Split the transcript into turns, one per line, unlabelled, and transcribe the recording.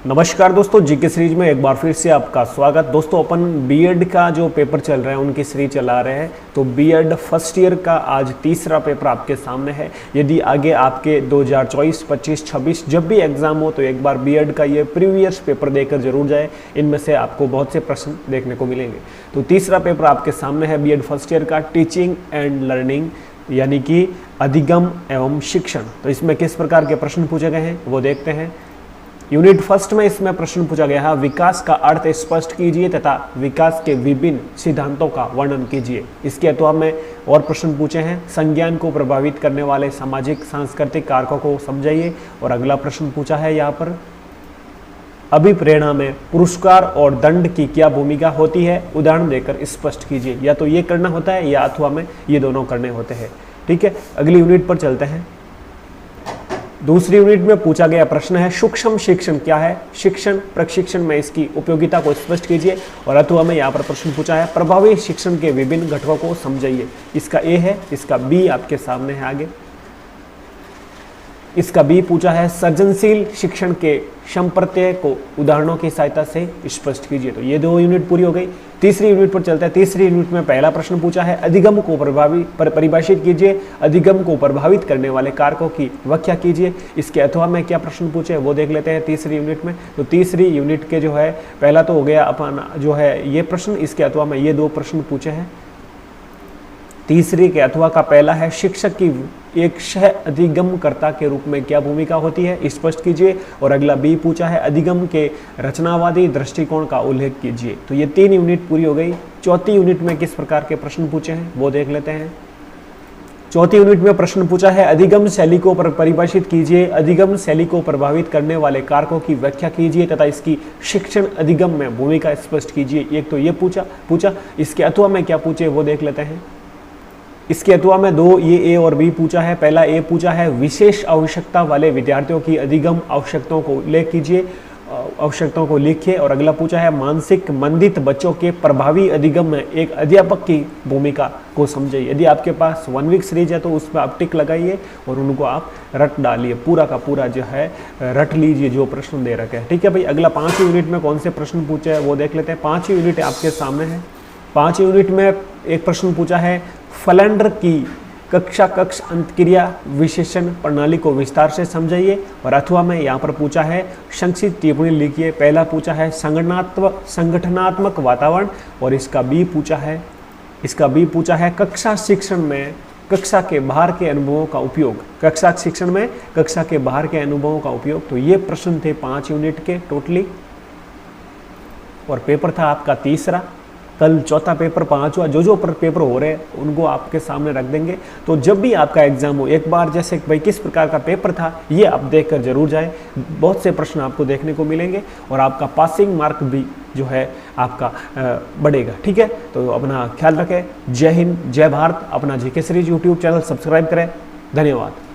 नमस्कार दोस्तों, GK series में एक बार फिर से आपका स्वागत। दोस्तों अपन बीएड का जो पेपर चल रहा है उनकी सीरीज चला रहे हैं। तो बीएड फर्स्ट ईयर का आज तीसरा पेपर आपके सामने है। यदि आगे आपके 2024, 25, 26 जब भी एग्जाम हो तो एक बार बीएड का ये प्रीवियस पेपर देकर जरूर जाए। इनमें से आपको बहुत से प्रश्न देखने को मिलेंगे। तो तीसरा पेपर आपके सामने है बीएड फर्स्ट ईयर का, टीचिंग एंड लर्निंग यानी कि अधिगम एवं शिक्षण। तो इसमें किस प्रकार के प्रश्न पूछे गए हैं वो देखते हैं। यूनिट फर्स्ट में इसमें प्रश्न पूछा गया है, विकास का अर्थ स्पष्ट कीजिए तथा विकास के विभिन्न सिद्धांतों का वर्णन कीजिए। इसके अलावा में और प्रश्न पूछे हैं, संज्ञान को प्रभावित करने वाले सामाजिक सांस्कृतिक कारकों को समझाइए। और अगला प्रश्न पूछा है यहाँ पर, अभिप्रेरणा में पुरस्कार और दंड की क्या भूमिका होती है, उदाहरण देकर स्पष्ट कीजिए। या तो ये करना होता है या अथवा में ये दोनों करने होते हैं। ठीक है, अगली यूनिट पर चलते हैं। दूसरी यूनिट में पूछा गया प्रश्न है, सूक्ष्म शिक्षण क्या है, शिक्षण प्रशिक्षण में इसकी उपयोगिता को स्पष्ट कीजिए। और अथवा में यहाँ पर प्रश्न पूछा है, प्रभावी शिक्षण के विभिन्न घटकों को समझाइए। इसका ए है, इसका बी आपके सामने है आगे। इसका बी पूछा है, सृजनशील शिक्षण के संप्रत्यय को उदाहरणों की सहायता से स्पष्ट कीजिए। तो ये दो यूनिट पूरी हो गई। तीसरी यूनिट पर चलते हैं। तीसरी यूनिट में पहला प्रश्न पूछा है, अधिगम को परिभाषित कीजिए, अधिगम को प्रभावित करने वाले कारकों की व्याख्या कीजिए। इसके अथवा में क्या प्रश्न पूछे वो देख लेते हैं तीसरी यूनिट में। तो तीसरी यूनिट के जो है पहला तो हो गया अपन जो है ये प्रश्न, इसके अथवा में ये दो प्रश्न पूछे हैं। तीसरी के अथवा का पहला है, शिक्षक की एक सह अधिगमकर्ता के रूप में क्या भूमिका होती है, स्पष्ट कीजिए। और अगला बी पूछा है, अधिगम के रचनावादी दृष्टिकोण का उल्लेख कीजिए। तो ये तीन यूनिट पूरी हो गई। चौथी यूनिट में किस प्रकार के प्रश्न पूछे हैं वो देख लेते हैं। चौथी यूनिट में प्रश्न पूछा है, अधिगम शैली को परिभाषित कीजिए, अधिगम शैली को प्रभावित करने वाले कारकों की व्याख्या कीजिए तथा इसकी शिक्षण अधिगम में भूमिका स्पष्ट कीजिए। एक तो ये पूछा। इसके अथवा में क्या पूछे वो देख लेते हैं। इसके अथवा में दो ये ए और बी पूछा है। पहला ए पूछा है, विशेष आवश्यकता वाले विद्यार्थियों की अधिगम आवश्यकताओं को उल्लेख कीजिए, आवश्यकताओं को लिखिए। और अगला पूछा है, मानसिक मंदित बच्चों के प्रभावी अधिगम में एक अध्यापक की भूमिका को समझिए। यदि आपके पास 1 वीक सीरीज है तो उस पर आप टिक लगाइए और उनको आप रट डालिए, पूरा का पूरा जो है रट लीजिए जो प्रश्न दे रखे हैं। ठीक है भाई, अगला 5वीं यूनिट में कौन से प्रश्न पूछे हैं वो देख लेते हैं। 5वीं यूनिट आपके सामने है। 5वीं यूनिट में एक प्रश्न पूछा है, फलेंडर की कक्षा कक्ष अंतक्रिया विशेषण प्रणाली को विस्तार से समझाइए। और अथवा में यहाँ पर पूछा है, संक्षिप्त टिप्पणी लिखिए। पहला पूछा है, संगठनात्मक वातावरण। और इसका बी पूछा है, कक्षा शिक्षण में कक्षा के बाहर के अनुभवों का उपयोग, कक्षा शिक्षण में कक्षा के बाहर के अनुभवों का उपयोग। तो ये प्रश्न थे 5 यूनिट के टोटली। और पेपर था आपका तीसरा। कल चौथा पेपर, पांचवा जो पेपर हो रहे हैं उनको आपके सामने रख देंगे। तो जब भी आपका एग्जाम हो एक बार जैसे भाई किस प्रकार का पेपर था ये आप देखकर जरूर जाएं। बहुत से प्रश्न आपको देखने को मिलेंगे और आपका पासिंग मार्क भी जो है आपका बढ़ेगा। ठीक है, तो अपना ख्याल रखें। जय हिंद, जय भारत। अपना GK series YouTube channel subscribe करें। धन्यवाद।